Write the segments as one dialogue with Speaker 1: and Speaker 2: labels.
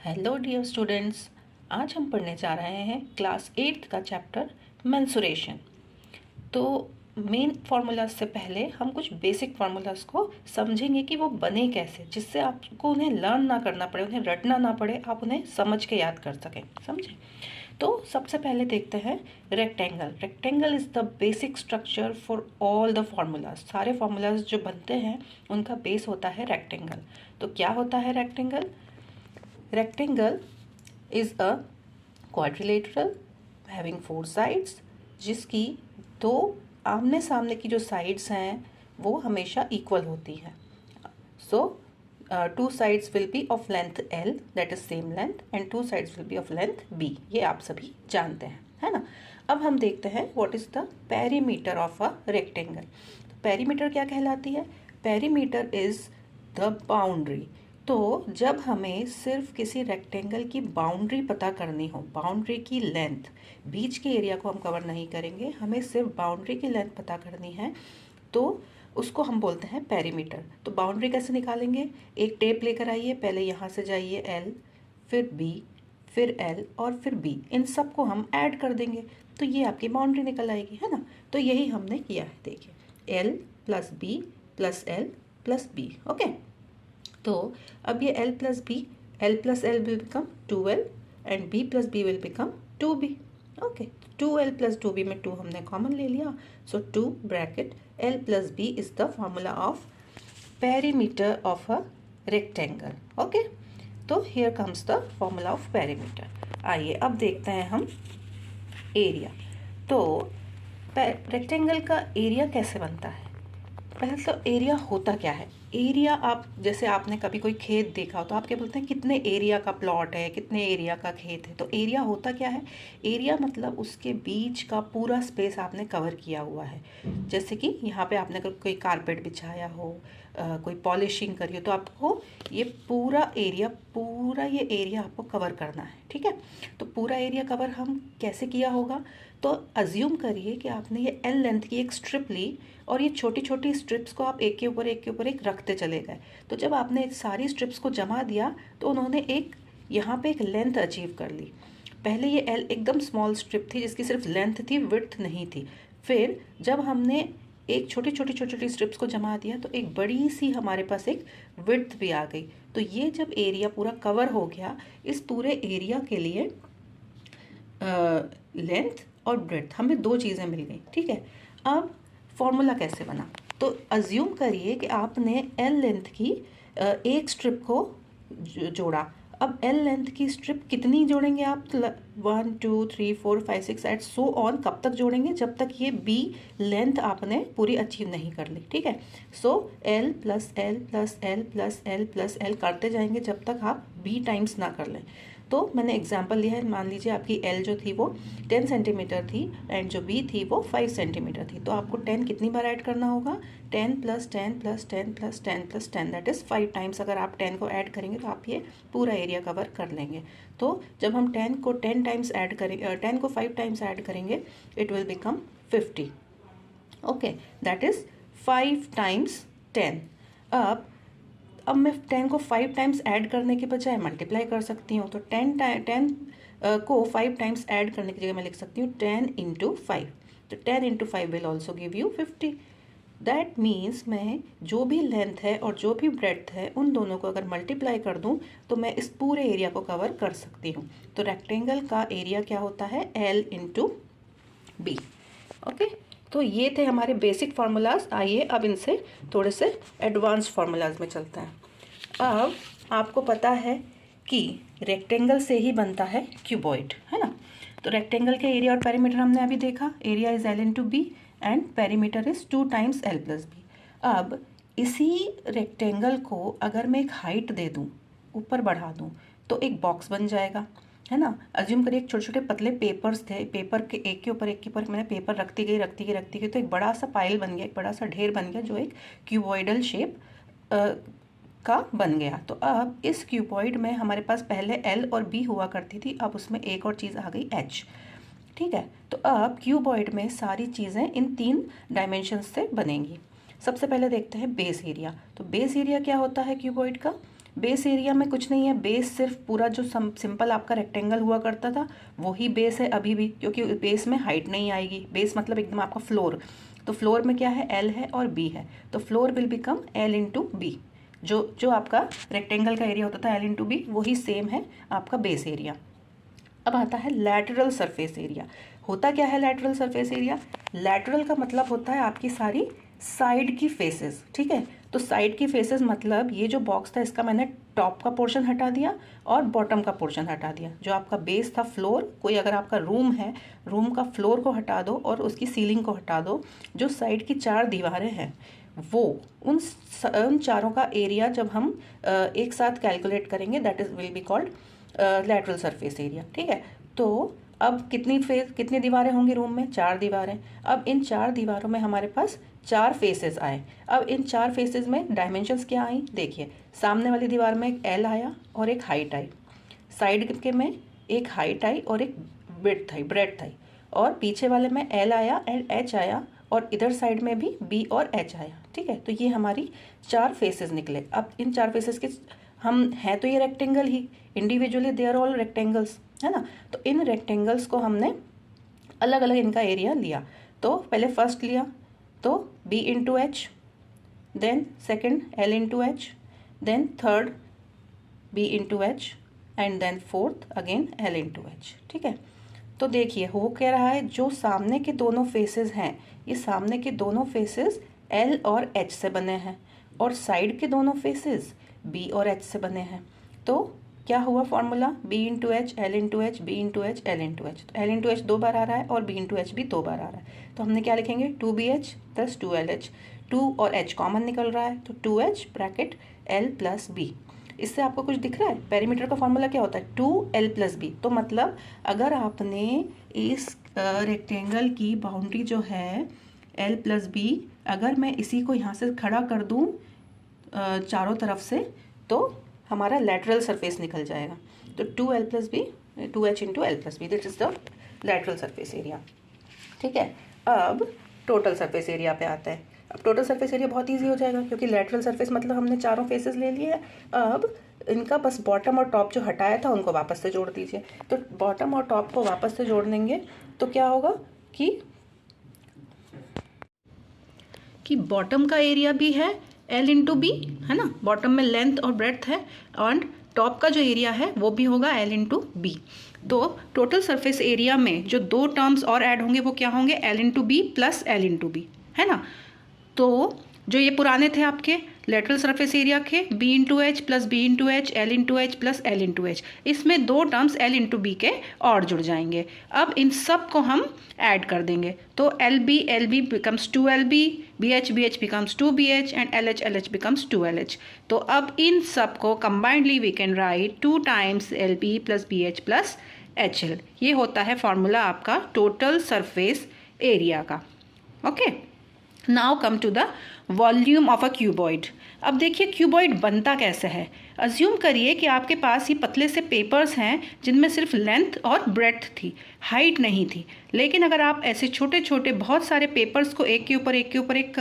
Speaker 1: Hello dear students, आज हम पढ़ने जा रहे हैं क्लास 8th का चैप्टर मेंसुरेशन। तो मेन फार्मूलाज से पहले हम कुछ बेसिक फार्मूलाज को समझेंगे कि वो बने कैसे, जिससे आपको उन्हें लर्न ना करना पड़े, उन्हें रटना ना पड़े, आप उन्हें समझ के याद कर सकें। समझे? तो सबसे पहले देखते हैं rectangle. Rectangle is the basic structure for all the formulas. सारे फार्मूलाज जो बनते हैं उनका बेस होता है रेक्टेंगल। तो क्या होता है rectangle? Rectangle is a quadrilateral having four sides, जिसकी दो आमने सामने की जो साइड्स हैं वो हमेशा इक्वल होती हैं। सो two sides will be of length L, that is same length, and two sides will be of length B. ये आप सभी जानते हैं, है ना? अब हम देखते हैं what is the perimeter of a rectangle. Perimeter क्या कहलाती है? Perimeter is the boundary. तो जब हमें सिर्फ किसी रेक्टेंगल की बाउंड्री पता करनी हो, बाउंड्री की लेंथ, बीच के एरिया को हम कवर नहीं करेंगे, हमें सिर्फ बाउंड्री की लेंथ पता करनी है, तो उसको हम बोलते हैं पेरीमीटर। तो बाउंड्री कैसे निकालेंगे? एक टेप लेकर आइए, पहले यहाँ से जाइए L, फिर B, फिर L और फिर B, इन सब को हम ऐड कर देंगे तो ये आपकी बाउंड्री निकल आएगी, है ना? तो यही हमने किया है। देखिए L plus B plus L plus B। Okay, तो अब ये L plus B, L plus L will become 2L and B plus B will become 2B। Okay, 2L plus 2B में 2 हमने कॉमन ले लिया, so 2 bracket L plus B is the formula of perimeter of a rectangle. Okay, तो here comes the formula of perimeter. आइए अब देखते हैं हम एरिया। तो रेक्टेंगल का एरिया कैसे बनता है? पहले तो एरिया होता क्या है? एरिया, आप जैसे आपने कभी कोई खेत देखा हो तो आप क्या बोलते हैं, कितने एरिया का प्लॉट है, कितने एरिया का खेत है। तो एरिया होता क्या है? एरिया मतलब उसके बीच का पूरा स्पेस आपने कवर किया हुआ है। जैसे कि यहाँ पे आपने कोई कारपेट बिछाया हो, कोई पॉलिशिंग करी हो, तो आपको ये पूरा ये एरिया आपको कवर करना है। ठीक है, तो पूरा एरिया कवर हम कैसे किया होगा? तो अज्यूम करिए कि आपने ये L लेंथ की एक स्ट्रिप ली और ये छोटी छोटी स्ट्रिप्स को आप एक के ऊपर एक रखते चले गए। तो जब आपने सारी स्ट्रिप्स को जमा दिया तो उन्होंने यहाँ पे एक लेंथ अचीव कर ली। पहले ये L एकदम स्मॉल स्ट्रिप थी जिसकी सिर्फ लेंथ थी, विड्थ नहीं थी। फिर जब हमने एक छोटी छोटी स्ट्रिप्स को जमा दिया तो एक बड़ी सी हमारे पास एक विड्थ भी आ गई। तो ये जब एरिया पूरा कवर हो गया, इस पूरे एरिया के लिए लेंथ और ब्रेड्थ, हमें दो चीज़ें मिल गई। ठीक है, अब फॉर्मूला कैसे बना? तो अज्यूम करिए कि आपने L लेंथ की एक स्ट्रिप को जोड़ा। अब L लेंथ की स्ट्रिप कितनी जोड़ेंगे आप? 1 2 3 4 5 6 8 सो ऑन। कब तक जोड़ेंगे? जब तक ये B लेंथ आपने पूरी अचीव नहीं कर ली। ठीक है, सो L plus L plus L plus L plus L करते जाएंगे जब तक आप B टाइम्स ना कर लें। तो मैंने एग्जाम्पल लिया है, मान लीजिए आपकी L जो थी वो 10 सेंटीमीटर थी एंड जो B थी वो 5 सेंटीमीटर थी। तो आपको 10 कितनी बार ऐड करना होगा? 10 plus 10 plus 10 plus 10 plus 10, that is 5 times. अगर आप 10 को ऐड करेंगे तो आप ये पूरा एरिया कवर कर लेंगे। तो जब हम 10 को 10 टाइम्स ऐड करेंगे, 10 को 5 टाइम्स ऐड करेंगे, it will become 50। Okay, that is 5 times 10। अब मैं 10 को 5 टाइम्स ऐड करने के बजाय मल्टीप्लाई कर सकती हूँ। तो 10 को 5 टाइम्स ऐड करने की जगह मैं लिख सकती हूँ 10 इंटू 5। तो 10 into 5 will also give you 50। That means मैं जो भी लेंथ है और जो भी ब्रेड्थ है उन दोनों को अगर मल्टीप्लाई कर दूँ तो मैं इस पूरे एरिया को कवर कर सकती हूँ। तो रेक्टेंगल का एरिया क्या होता है? L into B। ओके, तो ये थे हमारे बेसिक फार्मूलाज। आइए अब इनसे थोड़े से एडवांस फार्मूलाज में चलते हैं। अब आपको पता है कि रेक्टेंगल से ही बनता है क्यूबॉइड, है ना? तो रेक्टेंगल के एरिया और पेरीमीटर हमने अभी देखा। Area is L into B and perimeter is 2 times L plus B। अब इसी रेक्टेंगल को अगर मैं एक हाइट दे दूँ, ऊपर बढ़ा दूँ, तो एक बॉक्स बन जाएगा, है ना? अज्यूम करिए एक छोटे छोटे पतले पेपर्स थे, पेपर के एक के ऊपर मैंने पेपर रखती गई तो एक बड़ा सा पाइल बन गया, एक बड़ा सा ढेर बन गया जो एक क्यूबॉइडल शेप का बन गया। तो अब इस क्यूबॉइड में हमारे पास पहले L और B हुआ करती थी, अब उसमें एक और चीज़ आ गई H। ठीक है, तो अब क्यूबॉइड में सारी चीज़ें इन 3 डायमेंशंस से बनेंगी। सबसे पहले देखते हैं बेस एरिया। तो बेस एरिया क्या होता है क्यूबॉइड का? बेस एरिया में कुछ नहीं है, बेस सिर्फ पूरा जो सिंपल आपका रेक्टेंगल हुआ करता था वही बेस है अभी भी, क्योंकि बेस में हाइट नहीं आएगी। बेस मतलब एकदम आपका फ्लोर, तो फ्लोर में क्या है, एल है और बी है, तो floor will become L into B. जो आपका रेक्टेंगल का एरिया होता था एल इंटू बी, वही सेम है आपका बेस एरिया। अब आता है लैटरल सरफेस एरिया। होता क्या है लैटरल सरफेस एरिया? लैटरल का मतलब होता है आपकी सारी साइड की फेसेस, ठीक है। तो साइड की फेसेस मतलब ये जो बॉक्स था इसका मैंने टॉप का पोर्शन हटा दिया और बॉटम का पोर्शन हटा दिया। जो आपका बेस था फ्लोर, कोई अगर आपका रूम है, रूम का फ्लोर को हटा दो और उसकी सीलिंग को हटा दो। जो साइड की 4 दीवारें हैं वो उन चारों का एरिया जब हम एक साथ कैलकुलेट करेंगे that is will be called lateral surface area, ठीक है। तो अब कितनी दीवारें होंगी रूम में? 4 दीवारें। अब इन 4 दीवारों में हमारे पास 4 फेसेस आए। अब इन 4 फेसेस में डायमेंशंस क्या आई? देखिए, सामने वाली दीवार में एक एल आया और एक हाइट आई, साइड के में एक हाइट आई और एक ब्रेड्थ आई, और पीछे वाले में एल आया एंड एच आया, और इधर साइड में भी बी और एच आया, ठीक है। तो ये हमारी 4 फेसेस निकले। अब इन 4 फेसेस के हम हैं तो ये रेक्टेंगल ही, individually they are all rectangles, है ना। तो इन रेक्टेंगल्स को हमने अलग अलग इनका एरिया लिया। तो पहले फर्स्ट लिया तो b into H, then second l into H, then third b into H, and then fourth again l into H, ठीक है। तो देखिए हो क्या रहा है, जो सामने के दोनों फेसेस हैं, ये सामने के दोनों फेसेस l और h से बने हैं, और साइड के दोनों फेसेस b और h से बने हैं। तो क्या हुआ formula? b into H, L into H, B into H, L into H. तो एल इंटू एच 2 बार आ रहा है और b इंटू एच भी 2 बार आ रहा है। तो हमने क्या लिखेंगे? 2bh प्लस 2lh, 2 और h कॉमन निकल रहा है, तो 2h bracket l plus b। इससे आपको कुछ दिख रहा है? पेरीमीटर का फॉर्मूला क्या होता है? 2l plus b। तो मतलब अगर आपने इस रेक्टेंगल की बाउंड्री जो है l प्लस b, अगर मैं इसी को यहाँ से खड़ा कर दूँ चारों तरफ से, तो हमारा लैटरल सरफेस निकल जाएगा। तो 2l plus B, 2h into L plus B, that is the lateral surface area, ठीक है। अब टोटल सरफेस एरिया पे आता है। अब टोटल सरफेस एरिया बहुत इजी हो जाएगा, क्योंकि लैटरल सरफेस मतलब हमने चारों फेसेस ले लिए हैं। अब इनका बस बॉटम और टॉप जो हटाया था उनको वापस से जोड़ दीजिए। तो बॉटम और टॉप को वापस से जोड़ देंगे तो क्या होगा कि बॉटम का एरिया भी है L इंटू बी, है ना। बॉटम में लेंथ और ब्रेड्थ है, और टॉप का जो एरिया है वो भी होगा L इंटू बी। तो टोटल सरफेस एरिया में जो 2 टर्म्स और ऐड होंगे वो क्या होंगे? L into B plus L into B, है ना। तो जो ये पुराने थे आपके लेटरल सरफेस एरिया के b into H plus B into H, L into H plus L into H, इसमें 2 टर्म्स l इंटू बी के और जुड़ जाएंगे। अब इन सब को हम ऐड कर देंगे, तो L B becomes 2lb, B H becomes 2bh, and L H becomes 2lh। तो अब इन सब को combinedly we can write 2 times lb plus bh plus hl। ये होता है फॉर्मूला आपका टोटल सरफेस एरिया का। Okay, now come to the volume of a cuboid. अब देखिए क्यूबॉइड बनता कैसे है। अज्यूम करिए कि आपके पास ये पतले से पेपर्स हैं जिनमें सिर्फ लेंथ और ब्रेड्थ थी, हाइट नहीं थी। लेकिन अगर आप ऐसे छोटे छोटे बहुत सारे पेपर्स को एक के ऊपर एक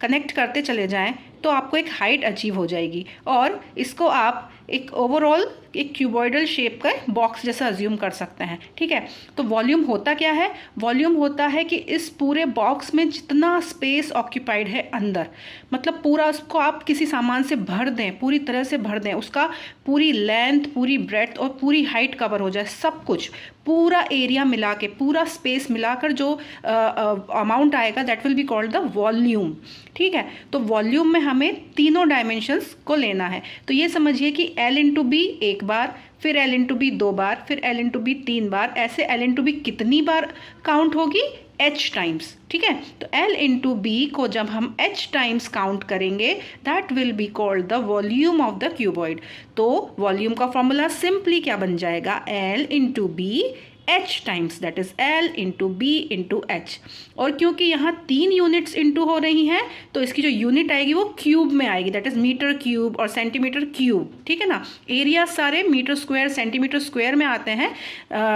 Speaker 1: कनेक्ट करते चले जाएं तो आपको एक हाइट अचीव हो जाएगी, और इसको आप एक ओवरऑल एक क्यूबॉइडल शेप का बॉक्स जैसा अज्यूम कर सकते हैं, ठीक है। तो वॉल्यूम होता क्या है? वॉल्यूम होता है कि इस पूरे बॉक्स में जितना स्पेस ऑक्यूपाइड है अंदर, मतलब पूरा उसको आप किसी सामान से भर दें, पूरी तरह से भर दें, उसका पूरी लेंथ, पूरी ब्रेड्थ और पूरी हाइट कवर हो जाए, सब कुछ पूरा एरिया मिला के, पूरा स्पेस मिलाकर जो अमाउंट आएगा that will be called the volume, ठीक है। तो वॉल्यूम में हमें तीनों डायमेंशंस को लेना है। तो ये समझिए कि L इंटू बी एक बार, फिर L इंटू बी 2 बार, फिर L इंटू बी 3 बार, ऐसे L इंटू बी कितनी बार काउंट होगी? H टाइम्स, ठीक है। तो L इंटू बी को जब हम H टाइम्स काउंट करेंगे that will be called the volume of the cuboid. तो वॉल्यूम का फॉर्मूला सिंपली क्या बन जाएगा? L into B H times, that is L into B into H। और क्योंकि यहाँ 3 यूनिट्स इंटू हो रही हैं तो इसकी जो यूनिट आएगी वो क्यूब में आएगी, दैट इज मीटर क्यूब और सेंटीमीटर क्यूब, ठीक है ना। एरिया सारे मीटर स्क्वायर सेंटीमीटर स्क्वायर में आते हैं,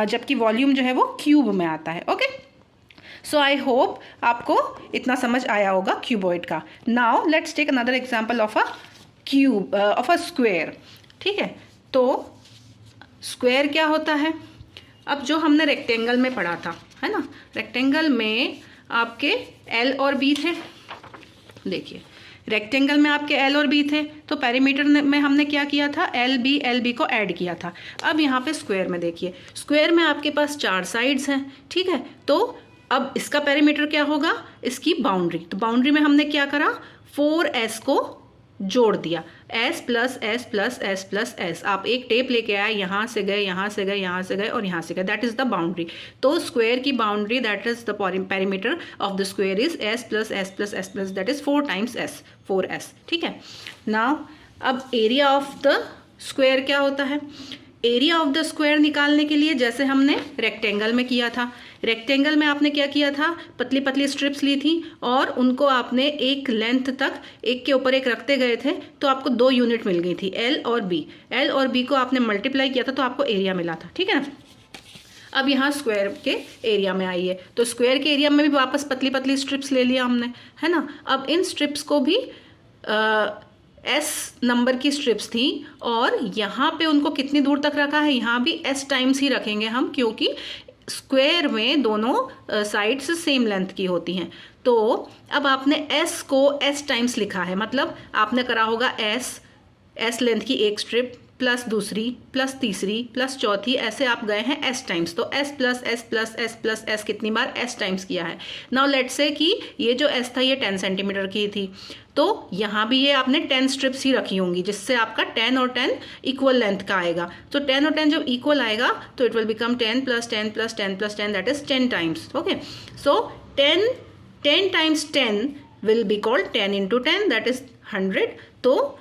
Speaker 1: जबकि वॉल्यूम जो है वो क्यूब में आता है। ओके, सो आई होप आपको इतना समझ आया होगा क्यूबॉइड का। Now let's take another example of a cube of a square. ठीक है, तो स्क्वायर क्या होता है? अब जो हमने रेक्टेंगल में पढ़ा था, है ना, रेक्टेंगल में आपके एल और बी थे। देखिए, रेक्टेंगल में आपके एल और बी थे, तो पेरीमीटर में हमने क्या किया था? एल बी को ऐड किया था। अब यहाँ पे स्क्वायर में देखिए, स्क्वायर में आपके पास 4 साइड्स हैं। ठीक है, तो अब इसका पेरीमीटर क्या होगा? इसकी बाउंड्री। तो बाउंड्री में हमने क्या करा? 4s को जोड़ दिया, s plus S plus S plus S. आप एक टेप लेके आए, यहाँ से गए, यहाँ से गए, यहाँ से गए और यहाँ से गए, दैट इज द बाउंड्री। तो स्क्वायर की boundary, that is the perimeter of the square is s plus S plus S plus, that is 4 times s, 4s। ठीक है, नाउ अब एरिया ऑफ द स्क्वायर क्या होता है? एरिया ऑफ द स्क्वायर निकालने के लिए जैसे हमने रेक्टेंगल में किया था, रेक्टेंगल में आपने क्या किया था? पतली पतली स्ट्रिप्स ली थी और उनको आपने एक लेंथ तक एक के ऊपर एक रखते गए थे, तो आपको 2 यूनिट मिल गई थी, एल और बी। एल और बी को आपने मल्टीप्लाई किया था तो आपको एरिया मिला था। ठीक है ना, अब यहाँ स्क्वायर के एरिया में आइए, तो स्क्वायर के एरिया में भी वापस पतली पतली स्ट्रिप्स ले लिया हमने, है ना। अब इन स्ट्रिप्स को भी एस नंबर की स्ट्रिप्स थी और यहाँ पे उनको कितनी दूर तक रखा है? यहाँ भी एस टाइम्स ही रखेंगे हम, क्योंकि स्क्वायर में दोनों साइड्स सेम लेंथ की होती हैं। तो अब आपने एस को एस टाइम्स लिखा है, मतलब आपने करा होगा एस लेंथ की एक स्ट्रिप प्लस दूसरी प्लस तीसरी प्लस चौथी, ऐसे आप गए हैं एस टाइम्स। तो S plus S plus S plus S कितनी बार? एस टाइम्स किया है। नाउ लेट्स से कि ये जो एस था ये 10 सेंटीमीटर की थी, तो यहाँ भी ये आपने 10 स्ट्रिप्स ही रखी होंगी, जिससे आपका 10 और 10 इक्वल लेंथ का आएगा। तो 10 और 10 जब इक्वल आएगा तो it will become 10 plus 10 plus 10 plus 10, that is 10 times. Okay, so 10 times 10 will be called 10 into 10, that is 100। तो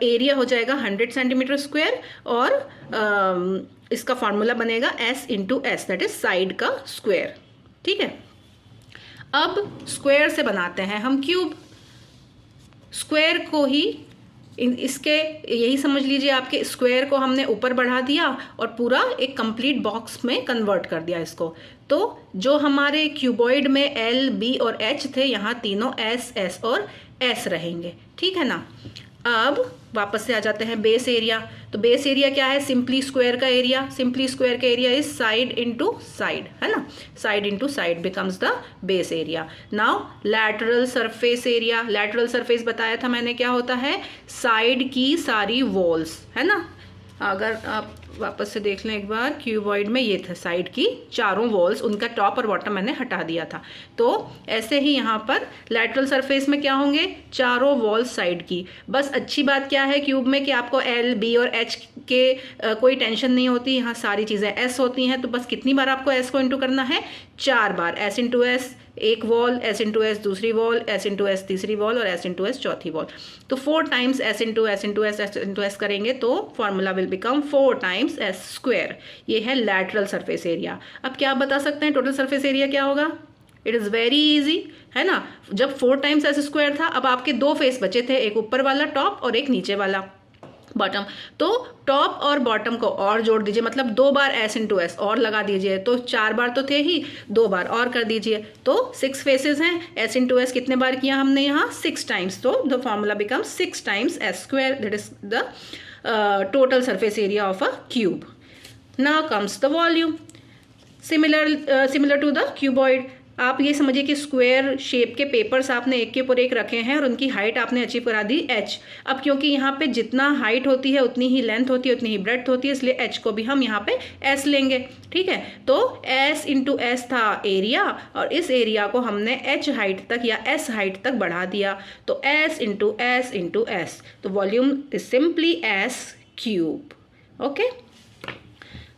Speaker 1: एरिया हो जाएगा 100 सेंटीमीटर स्क्वायर और इसका फॉर्मूला बनेगा s into S, that is side का स्क्वायर। ठीक है, अब स्क्वायर से बनाते हैं हम क्यूब। स्क्वायर को ही इसके यही समझ लीजिए, आपके स्क्वायर को हमने ऊपर बढ़ा दिया और पूरा एक कंप्लीट बॉक्स में कन्वर्ट कर दिया इसको। तो जो हमारे क्यूबॉइड में एल बी और एच थे, यहाँ तीनों एस एस और एस रहेंगे। ठीक है ना, अब वापस से आ जाते हैं बेस एरिया। तो बेस एरिया क्या है? सिंपली स्क्वायर का एरिया। सिंपली स्क्वायर का area is side into side, है ना, side into side becomes the base area. Now lateral surface area. Lateral surface बताया था मैंने क्या होता है? साइड की सारी वॉल्स, है ना। अगर आप वापस से देख लें एक बार, क्यूबॉइड में ये था साइड की चारों वॉल्स, उनका टॉप और बॉटम मैंने हटा दिया था। तो ऐसे ही यहाँ पर लैटरल सरफेस में क्या होंगे? चारों वॉल्स साइड की। बस अच्छी बात क्या है क्यूब में कि आपको एल बी और एच के कोई टेंशन नहीं होती, यहाँ सारी चीज़ें एस होती हैं। तो बस कितनी बार आपको एस को इंटू करना है? 4 बार। एस इंटू एस एक वॉल, एस इंटू एस दूसरी वॉल, एस इंटू एस तीसरी वॉल और एस इंटू एस चौथी वॉल। तो 4 times S into S into S S into S करेंगे तो formula will become 4 times S square. ये है लैटरल सरफेस एरिया। अब क्या आप बता सकते हैं टोटल सरफेस एरिया क्या होगा? इट इज़ वेरी इजी, है ना। जब 4 टाइम्स एस स्क्वायर था, अब आपके 2 फेस बचे थे, एक ऊपर वाला टॉप और एक नीचे वाला बॉटम। तो टॉप और बॉटम को और जोड़ दीजिए, मतलब 2 बार एस इंटू एस और लगा दीजिए। तो 4 बार तो थे ही, 2 बार और कर दीजिए। तो 6 फेसेस हैं, एस इंटू एस कितने बार किया हमने यहाँ? 6 टाइम्स। तो the formula becomes 6 times S square, that is the total surface area of a cube. Now comes the volume. Similar to the cuboid. आप ये समझिए कि स्क्वायर शेप के पेपर्स आपने एक के ऊपर एक रखे हैं और उनकी हाइट आपने अचीव करा दी h। अब क्योंकि यहाँ पे जितना हाइट होती है उतनी ही लेंथ होती है, उतनी ही ब्रेड्थ होती है, इसलिए h को भी हम यहाँ पे s लेंगे। ठीक है, तो s इंटू एस था एरिया और इस एरिया को हमने h हाइट तक या s हाइट तक बढ़ा दिया, तो s into S into S. तो volume is simply s cube. Okay,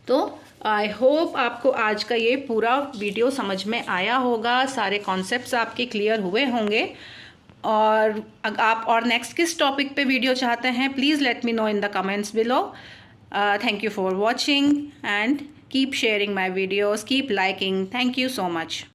Speaker 1: तो आई होप आपको आज का ये पूरा वीडियो समझ में आया होगा, सारे कॉन्सेप्ट्स आपके क्लियर हुए होंगे। और आप और नेक्स्ट किस टॉपिक पे वीडियो चाहते हैं, please let me know in the comments below. Thank you for watching and keep sharing my videos, keep liking. Thank you so much.